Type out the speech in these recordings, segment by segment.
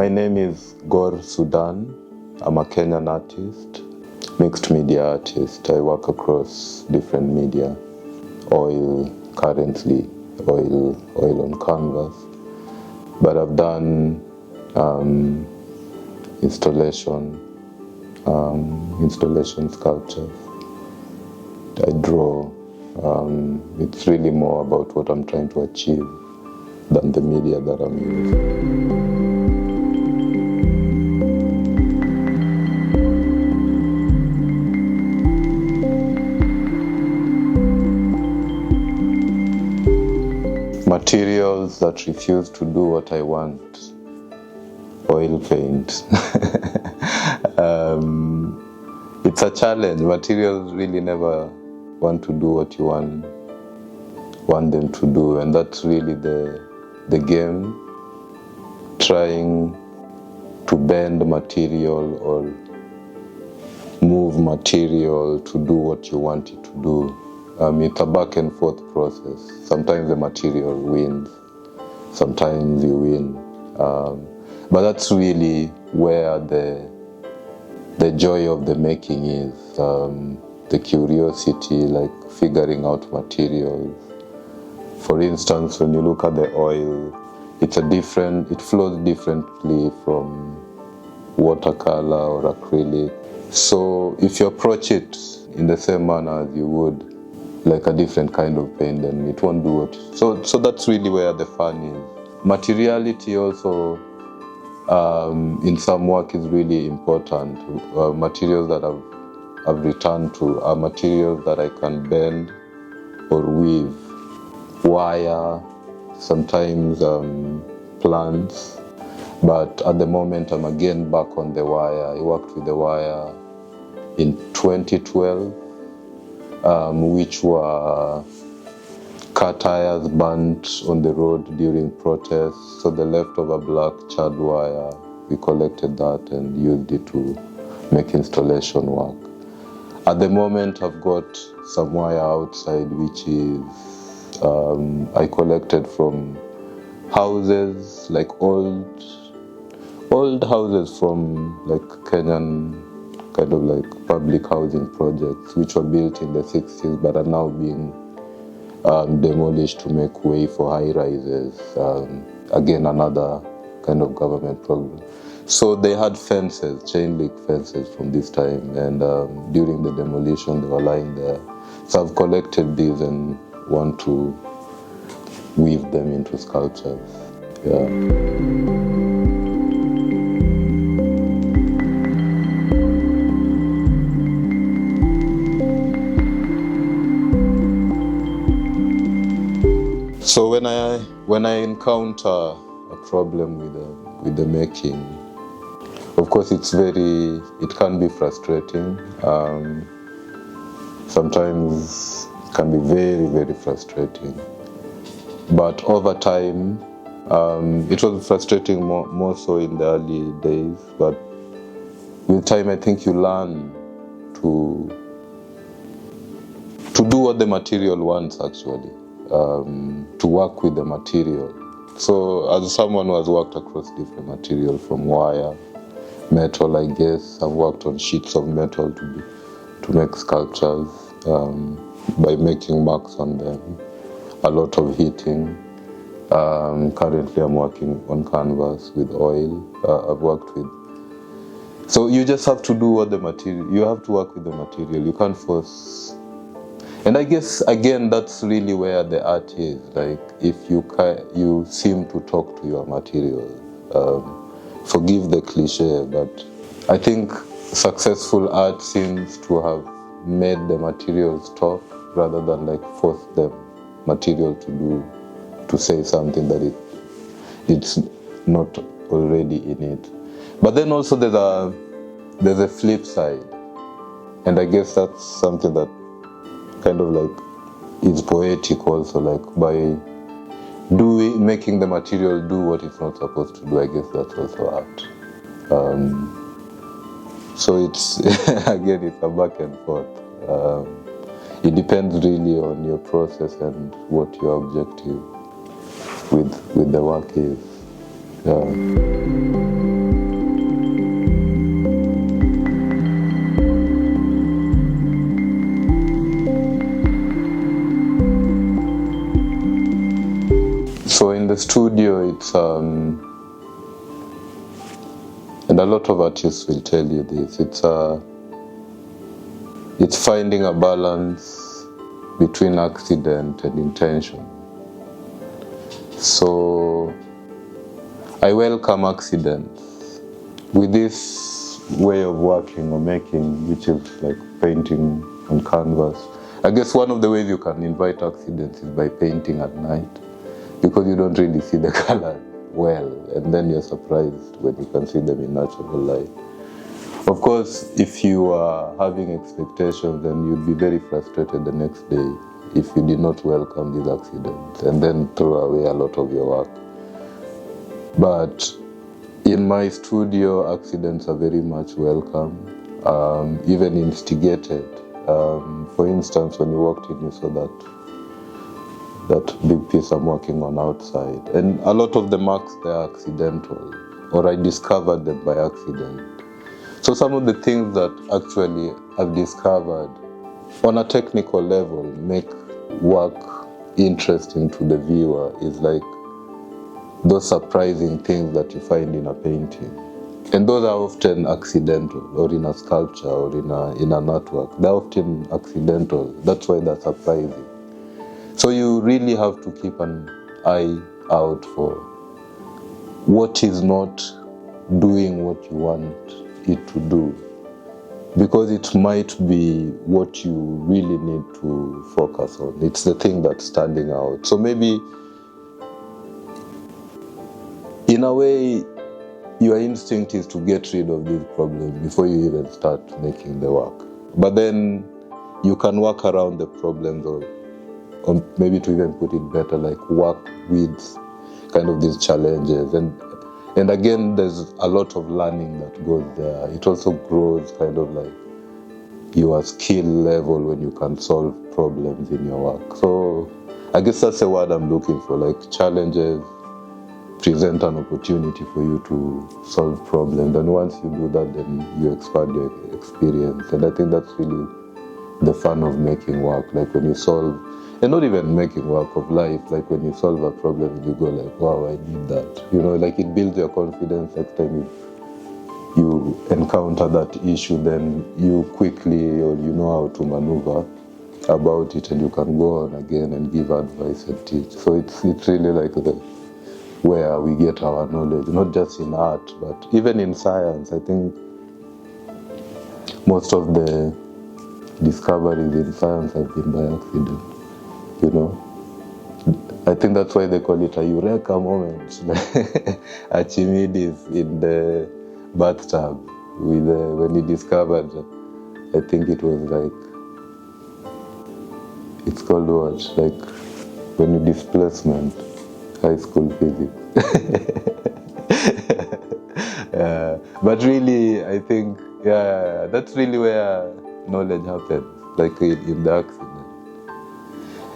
My name is Gor Sudan. I'm a Kenyan artist, mixed media artist. I work across different media, oil currently, oil on canvas. But I've done installation sculptures. I draw. It's really more about what I'm trying to achieve than the media that I'm using. Materials that refuse to do what I want. Oil paint. It's a challenge. Materials really never want to do what you want them to do, and that's really the game. Trying to bend material or move material to do what you want it to do. It's a back and forth process. Sometimes the material wins, sometimes you win. But that's really where the joy of the making is. The curiosity, like figuring out materials. For instance, when you look at the oil, it flows differently from watercolor or acrylic. So if you approach it in the same manner as you would like a different kind of paint, then it won't do it. So that's really where the fun is. Materiality also in some work is really important. Materials that I've returned to are materials that I can bend or weave. Wire, sometimes plants, but at the moment I'm again back on the wire. I worked with the wire in 2012, which were car tires burnt on the road during protests. So the leftover black charred wire, we collected that and used it to make installation work. At the moment I've got some wire outside, which is I collected from houses, like old houses from like Kenyan kind of like public housing projects, which were built in the 60s but are now being demolished to make way for high rises. Again, another kind of government program. So they had fences, chain link fences from this time, and during the demolition they were lying there. So I've collected these and want to weave them into sculptures. Yeah. So when I encounter a problem with the making, of course it can be frustrating. Sometimes it can be very, very frustrating. But over time, it was frustrating more so in the early days. But with time, I think you learn to do what the material wants, actually. To work with the material. So as someone who has worked across different material, from wire, metal, I guess, I've worked on sheets of metal to make sculptures by making marks on them. A lot of heating. Currently I'm working on canvas with oil. I've worked with. So you just have to do what the material, you have to work with the material. You can't force. And I guess, again, that's really where the art is. Like, if you seem to talk to your material, forgive the cliche, but I think successful art seems to have made the materials talk rather than like force the material to say something that it's not already in it. But then also there's a flip side, and I guess that's something that kind of like is poetic also, like by making the material do what it's not supposed to do. I guess that's also art. So it's again, it's a back and forth. It depends really on your process and what your objective with the work is. Yeah. the studio, it's and a lot of artists will tell you this, it's finding a balance between accident and intention. So I welcome accidents. With this way of working or making, which is like painting on canvas, I guess one of the ways you can invite accidents is by painting at night, because you don't really see the color well, and then you're surprised when you can see them in natural light. Of course, if you are having expectations, then you'd be very frustrated the next day if you did not welcome these accidents and then throw away a lot of your work. But in my studio, accidents are very much welcome, even instigated. For instance, when you walked in, you saw that big piece I'm working on outside. And a lot of the marks, they are accidental, or I discovered them by accident. So some of the things that actually I've discovered on a technical level make work interesting to the viewer is like those surprising things that you find in a painting. And those are often accidental, or in a sculpture, or in an artwork. They're often accidental. That's why they're surprising. So you really have to keep an eye out for what is not doing what you want it to do, because it might be what you really need to focus on. It's the thing that's standing out. So maybe, in a way, your instinct is to get rid of these problems before you even start making the work. But then you can work around the problems, or maybe to even put it better, like work with kind of these challenges. And again, there's a lot of learning that goes there. It also grows kind of like your skill level when you can solve problems in your work. So I guess that's the word I'm looking for, like challenges present an opportunity for you to solve problems. And once you do that, then you expand your experience. And I think that's really the fun of making work, like when you solve, and not even making work of life, like when you solve a problem and you go like, wow, I did that. You know, like it builds your confidence. Next time you encounter that issue, then you quickly, or you know how to maneuver about it, and you can go on again and give advice and teach. So it's really like where we get our knowledge, not just in art, but even in science. I think most of the discoveries in science have been by accident, you know. I think that's why they call it a eureka moment. Archimedes in the bathtub when he discovered, I think it was like, it's called what? Like when you displacement, high school physics. But really, I think, that's really where knowledge happens, like in the accident.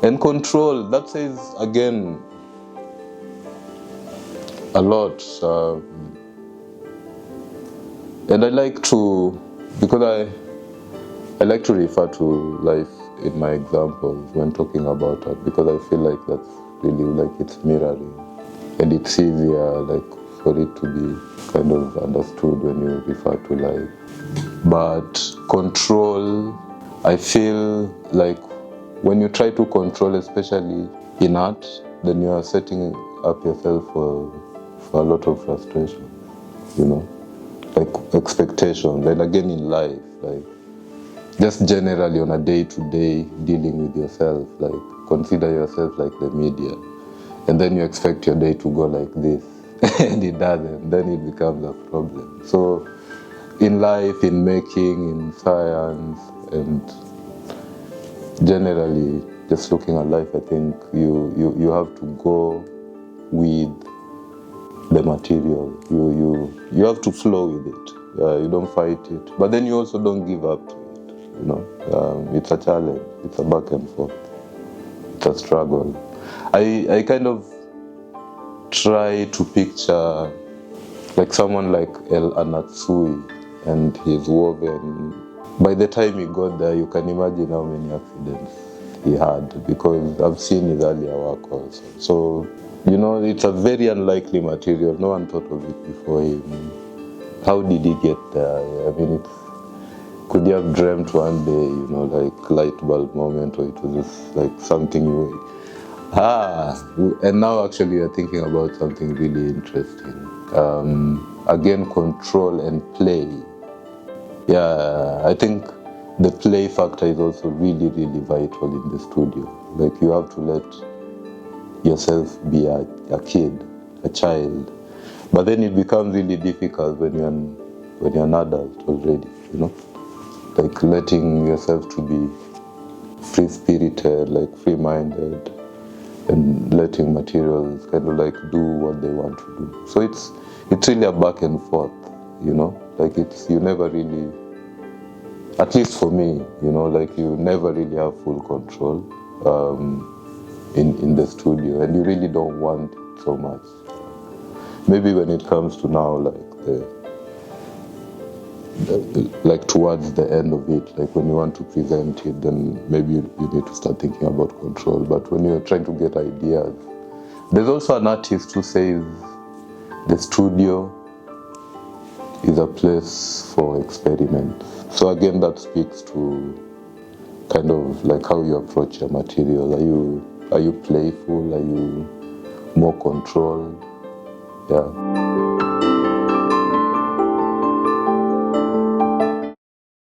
And control, that says, again, a lot. And I like to, because I like to refer to life in my examples when talking about it, because I feel like that's really like it's mirroring, and it's easier like for it to be kind of understood when you refer to life. But control, I feel like when you try to control, especially in art, then you are setting up yourself for a lot of frustration, you know, like expectations. And again in life, like just generally on a day-to-day dealing with yourself, like consider yourself like the media, and then you expect your day to go like this, and it doesn't, then it becomes a problem. So in life, in making, in science, and generally just looking at life, I think you have to go with the material. You have to flow with it. You don't fight it, but then you also don't give up to it. You know, it's a challenge. It's a back and forth. It's a struggle. I kind of try to picture like someone like El Anatsui and his woven. By the time he got there, you can imagine how many accidents he had, because I've seen his earlier work also. So, you know, it's a very unlikely material. No one thought of it before him. How did he get there? I mean, could you have dreamt one day, you know, like light bulb moment, or it was just like something you... and now actually you're thinking about something really interesting. Again, control and play. Yeah, I think the play factor is also really, really vital in the studio. Like, you have to let yourself be a kid, a child. But then it becomes really difficult when you're an adult already, you know? Like, letting yourself to be free-spirited, like free-minded, and letting materials kind of like do what they want to do. So it's really a back and forth, you know? Like, you never really, at least for me, you know, like, you never really have full control in the studio, and you really don't want it so much. Maybe when it comes to now, like like towards the end of it, like when you want to present it, then maybe you need to start thinking about control. But when you're trying to get ideas, there's also an artist who says the studio is a place for experiments. So again, that speaks to kind of like how you approach your material. Are you playful? Are you more controlled? Yeah.